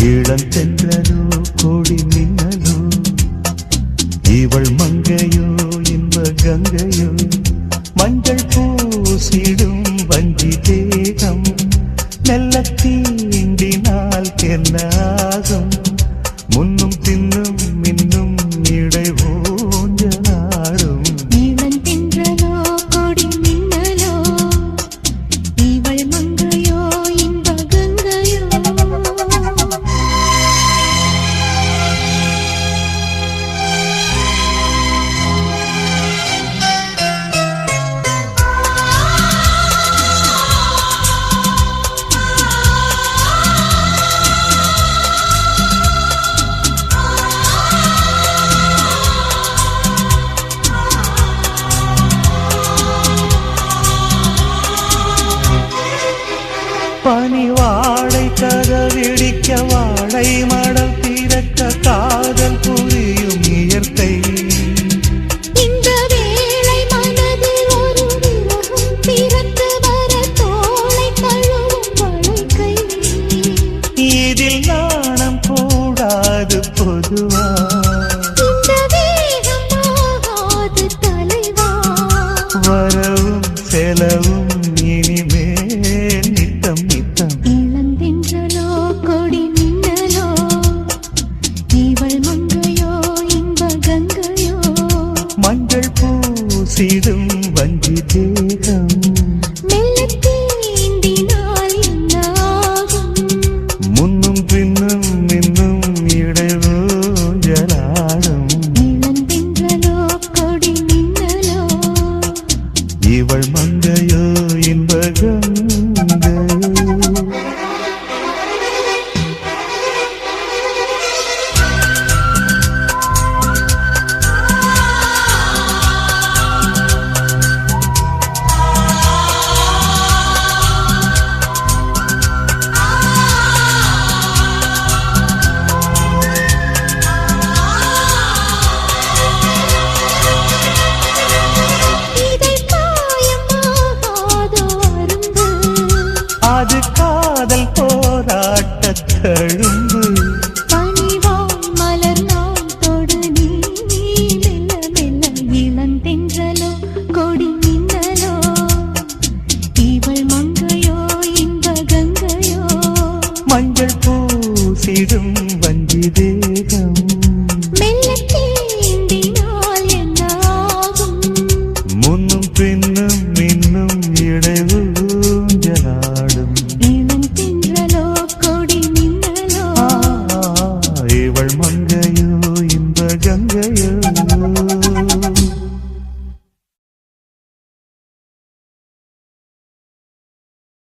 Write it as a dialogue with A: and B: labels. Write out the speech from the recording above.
A: இளந்தென்றலோ கொடி மின்னலோ இவள் மங்கையோ இன்ப கங்கையோ மஞ்சள் பூசிடும் வஞ்சி தேகம் மெல்ல தீண்டினால் என்னாகும் முன்னும் பின்னும் மின்னும் இடை ஊஞ்சலாடும்
B: இளந்தென்றலோ கொடி மின்னலோ இவள் மங்கையோ இன்ப கங்கையோ
A: பனி வாழை கதவிடிக்க வாழை மடல் திறக்க காதல் புரியும் இயற்கை
B: இந்த வேளை மனதில் ஒரு விரகம் பிறந்து வர தோளை தழுவும் வளைக்கை
A: இதில் நாணம் கூடாது பொதுவா
B: இந்த வேகம் ஆகாது தலைவா
A: வரவும் செலவும் இனிமேல் நித்தம் நித்தம்
B: இளந்தென்றலோ கொடி மின்னலோ இவள் மங்கையோ இன்ப கங்கையோ
A: மஞ்சள் பூசிடும் வஞ்சி தேகம்
B: மெல்ல தீண்டினால் என்னாகும்
A: முன்னும் பின்னும் மின்னும் இடைவூஞ்சலாடும்
B: இளந்தென்றலோ கொடி மின்னலோ
A: இவள் மங்கையோ இன்ப கங்கையோ
B: இதை காயமாகாதோ அரும்பு
A: அது காதல் போராட்ட தழும்பு
B: பனிவாய் மலர் நான் தொடு நீ மெல்ல மெல்ல இளந்தென்றலோ கொடி மின்னலோ இவள் மங்கையோ இன்ப கங்கையோ
A: மஞ்சள் பூசிடும் வஞ்சிதே